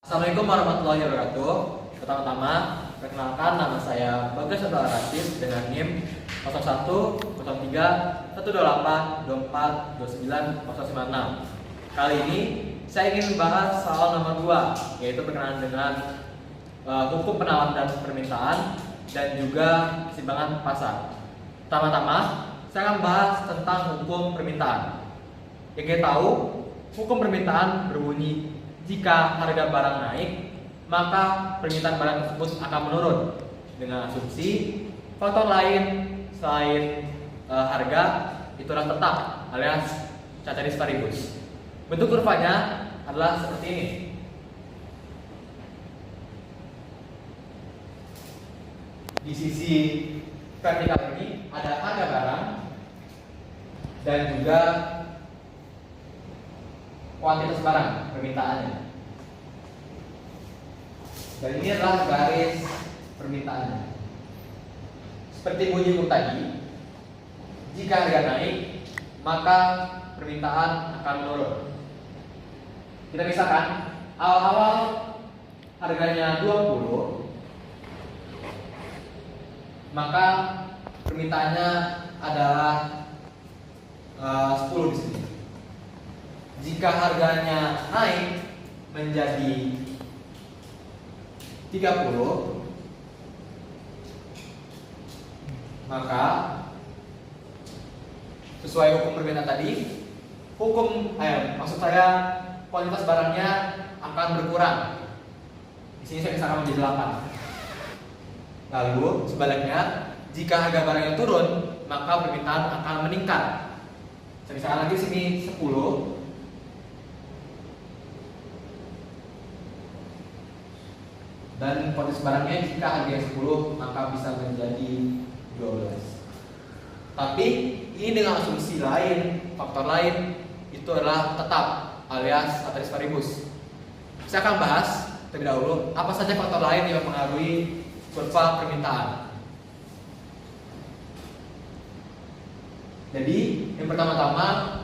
Assalamualaikum warahmatullahi wabarakatuh. Pertama-tama, perkenalkan nama saya Bagas Abdul Rashid dengan NIM 01131282429096. Kali ini saya ingin membahas soal nomor 2, yaitu berkenaan dengan hukum penawaran dan permintaan dan juga keseimbangan pasar. Pertama-tama, saya akan bahas tentang hukum permintaan. Yang kita tahu, hukum permintaan berbunyi jika harga barang naik, maka permintaan barang tersebut akan menurun dengan asumsi faktor lain selain harga itulah tetap alias ceteris paribus. Bentuk kurvanya adalah seperti ini. Di sisi vertikal ini ada harga barang dan juga kuantitas barang permintaannya. Dan ini adalah garis permintaannya. Seperti bunyi hukum tadi, jika harga naik, maka permintaan akan menurun. Kita misalkan awal-awal harganya 20, maka permintaannya adalah 10 di sini. Jika harganya naik menjadi 30, maka sesuai hukum permintaan tadi, maksud saya kuantitas barangnya akan berkurang. Di sini saya misalkan menjadi 8. Lalu sebaliknya, jika harga barangnya turun, maka permintaan akan meningkat. Saya misalkan lagi di sini 10. Dan kuantitas barangnya jika harganya 10 maka bisa menjadi 12. Tapi ini dengan asumsi lain, faktor lain itu adalah tetap alias ceteris paribus. Saya akan bahas terlebih dahulu apa saja faktor lain yang mempengaruhi kurva permintaan. Jadi yang pertama-tama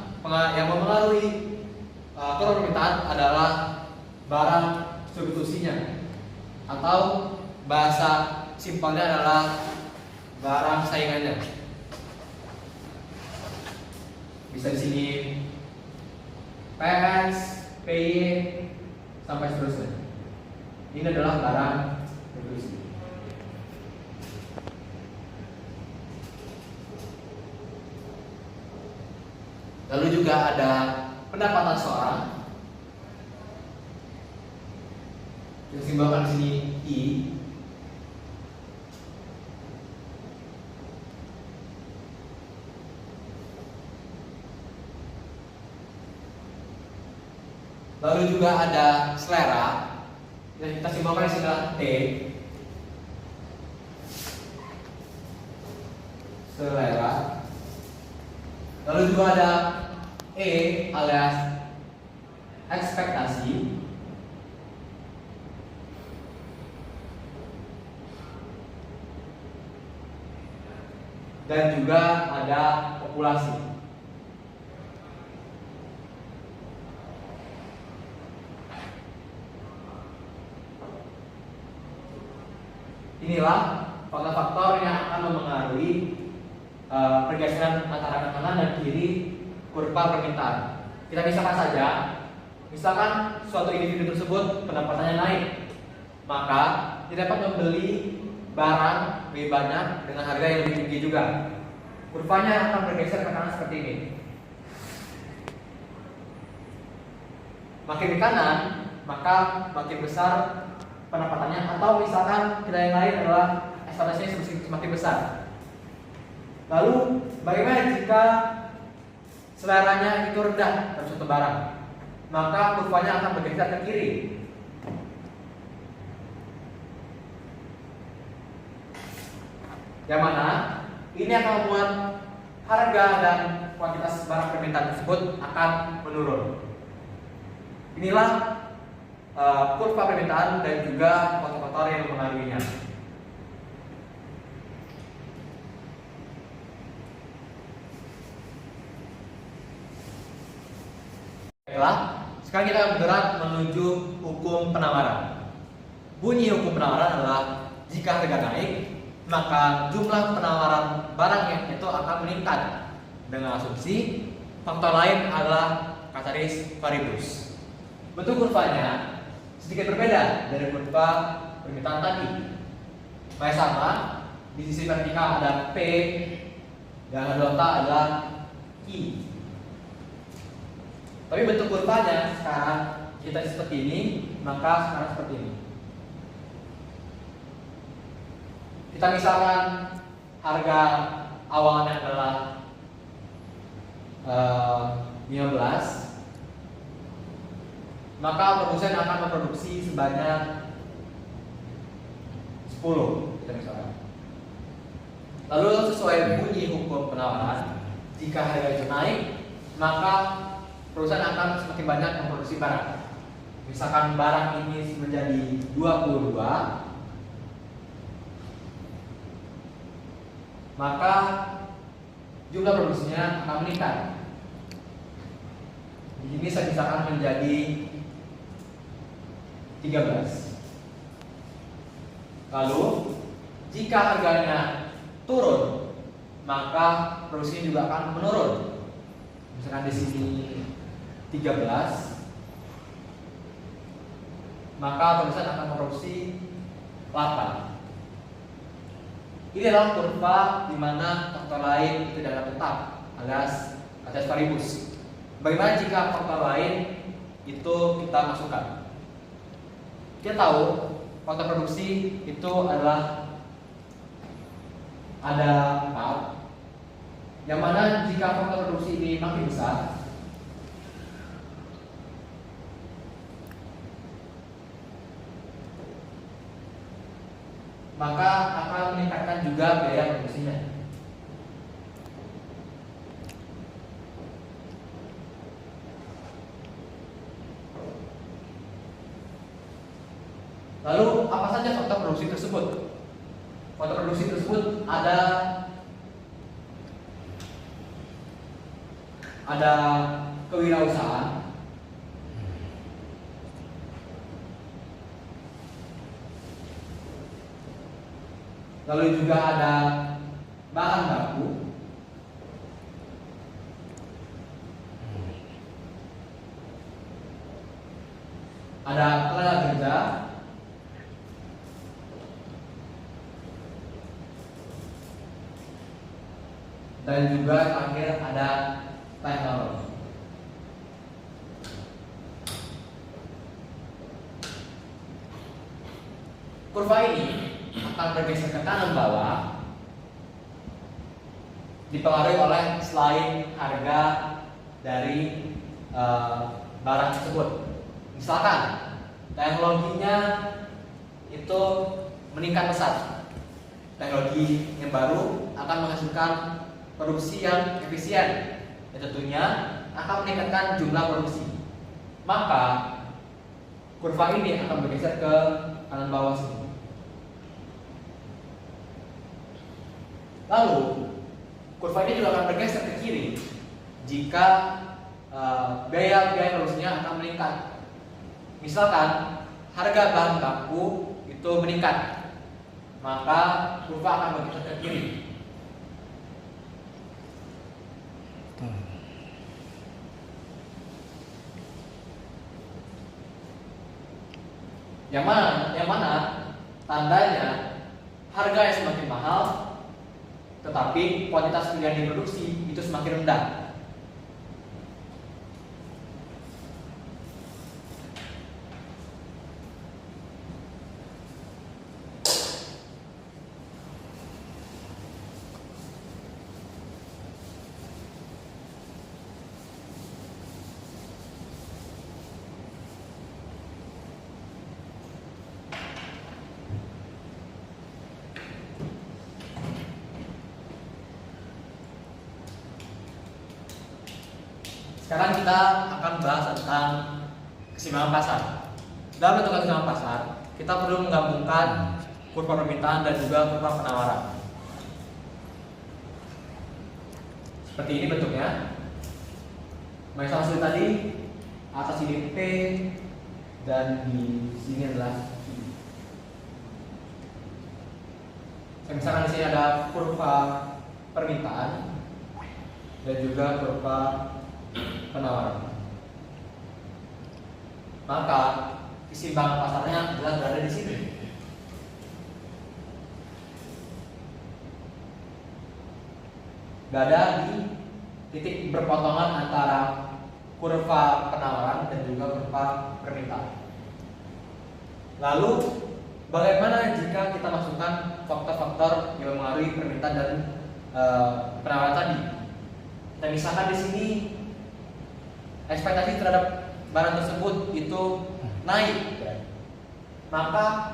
yang mempengaruhi kurva permintaan adalah barang substitusinya, atau bahasa simpelnya adalah barang saingannya. Bisa di sini PS, PY sampai seterusnya. Ini adalah barang substitusi. Lalu juga ada pendapatan seorang. Yang simbolkan di sini I. Lalu juga ada selera. Yang kita simbolkan di sini adalah T. Selera. Lalu juga ada E alias ekspektasi. Dan juga ada populasi. Inilah faktor-faktor yang akan mempengaruhi pergeseran antara kanan dan kiri kurva permintaan. Kita misalkan saja, misalkan suatu individu tersebut pendapatannya naik, maka dia dapat membeli barang lebih banyak dengan harga yang lebih tinggi juga. Kurvanya akan bergeser ke kanan seperti ini. Makin ke kanan, maka makin besar pendapatannya, atau misalkan kita yang lain adalah ekspektasinya semakin besar. Lalu bagaimana jika seleranya itu rendah dalam suatu barang? Maka kurvanya akan bergeser ke kiri. Yang mana ini akan membuat harga dan kuantitas barang permintaan tersebut akan menurun. Inilah kurva permintaan dan juga faktor-faktor yang mempengaruhinya. Baiklah, Sekarang kita akan bergerak menuju hukum penawaran. Bunyi hukum penawaran adalah jika harga naik, maka jumlah penawaran barang yang itu akan meningkat dengan asumsi faktor lain adalah ceteris paribus. Bentuk kurvanya sedikit berbeda dari kurva permintaan tadi. Masih sama, di sisi vertikal ada P dan delta adalah I. Tapi bentuk kurvanya sekarang kita seperti ini, maka sekarang seperti ini. Kita misalkan harga awalnya adalah 15, maka produsen akan memproduksi sebanyak 10, kita misalkan. Lalu sesuai bunyi hukum penawaran, jika harga itu naik, maka perusahaan akan semakin banyak memproduksi barang. Misalkan barang ini menjadi 22, maka jumlah produksinya akan meningkat. Di sini saya misalkan menjadi 13. Lalu jika harganya turun, maka produksinya juga akan menurun. Misalkan di sini 13, maka perusahaan akan memproduksi 8. Ini adalah kurva di mana faktor lain itu tidak tetap, alias ceteris paribus. Bagaimana jika faktor lain itu kita masukkan? Kita tahu faktor produksi itu adalah ada 4, yang mana jika faktor produksi ini makin besar, maka akan meningkatkan juga biaya produksinya. Lalu apa saja faktor produksi tersebut? Faktor produksi tersebut ada kewirausahaan, lalu juga ada bahan baku, ada tenaga kerja, dan juga terakhir ada teknologi. Kurva ini akan bergeser ke kanan bawah, dipengaruhi oleh selain harga dari barang tersebut. Misalkan teknologinya itu meningkat pesat, teknologi yang baru akan menghasilkan produksi yang efisien, dan tentunya akan meningkatkan jumlah produksi. Maka kurva ini akan bergeser ke kanan bawah sini. Lalu kurva ini juga akan bergeser ke kiri jika biaya produksinya akan meningkat. Misalkan harga bahan baku itu meningkat, maka kurva akan bergeser ke kiri. Yang mana tandanya harga yang semakin mahal, tetapi kuantitas yang diproduksi itu semakin rendah. Sekarang kita akan bahas tentang keseimbangan pasar. Dalam menentukan keseimbangan pasar, kita perlu menggabungkan kurva permintaan dan juga kurva penawaran. Seperti ini bentuknya. Misal hasil tadi atas ini P dan di sini adalah I. Misalkan di sini ada kurva permintaan dan juga kurva penawaran. Maka keseimbangan pasarnya adalah berada di sini. Berada di titik berpotongan antara kurva penawaran dan juga kurva permintaan. Lalu bagaimana jika kita masukkan faktor-faktor yang mempengaruhi permintaan dan penawaran tadi? Kita misalkan di sini ekspektasi terhadap barang tersebut itu naik, maka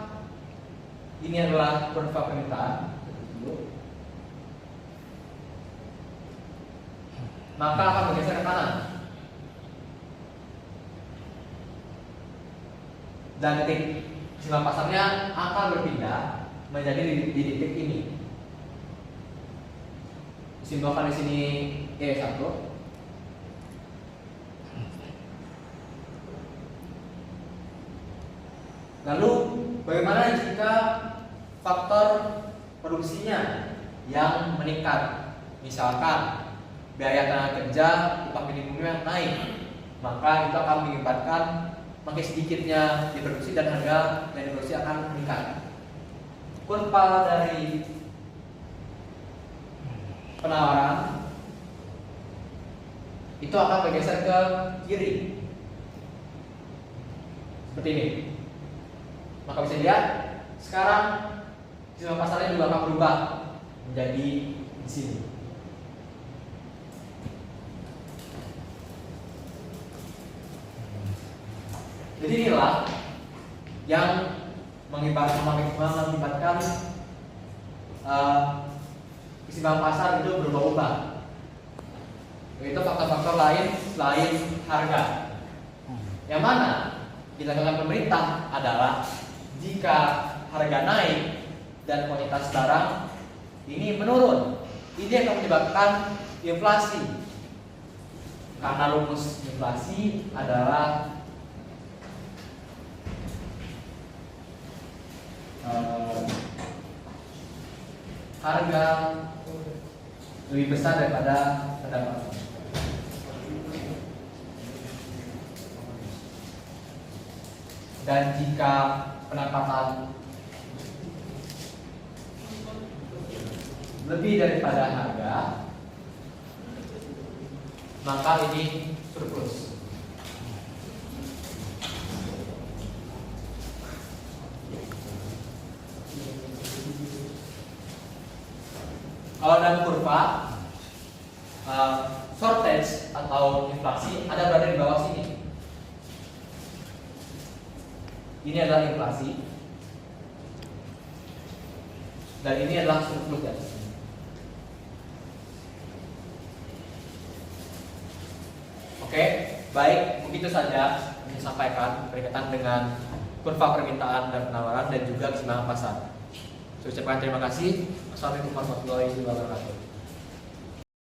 ini adalah kurva permintaan. Maka akan bergeser ke kanan. Dan titik keseimbangan pasarnya akan berpindah menjadi di titik ini. Disimbolkan di sini E1. Lalu bagaimana jika faktor produksinya yang meningkat? Misalkan biaya tenaga kerja, upah minimumnya naik, maka itu akan mengakibatkan makin sedikitnya diproduksi dan harga yang diproduksi akan meningkat. Kurva dari penawaran itu akan bergeser ke kiri seperti ini. Maka bisa dilihat sekarang keseimbangan pasarnya juga akan berubah menjadi di sini. Jadi inilah yang mengakibatkan keseimbangan pasar itu berubah-ubah. Yaitu faktor-faktor lain selain harga. Yang mana dilakukan pemerintah adalah jika harga naik dan kuantitas barang ini menurun, ini akan menyebabkan inflasi. Karena rumus inflasi adalah harga lebih besar daripada pendapatan. Dan jika pendapatan lebih daripada harga, maka ini surplus. Kalau dalam kurva shortage atau inflasi ada berada di bawah sini. Ini adalah inflasi dan ini adalah surplus ya. Oke, baik, begitu saja yang disampaikan berkaitan dengan kurva permintaan dan penawaran dan juga keseimbangan pasar. Saya ucapkan terima kasih. Assalamualaikum warahmatullahi wabarakatuh.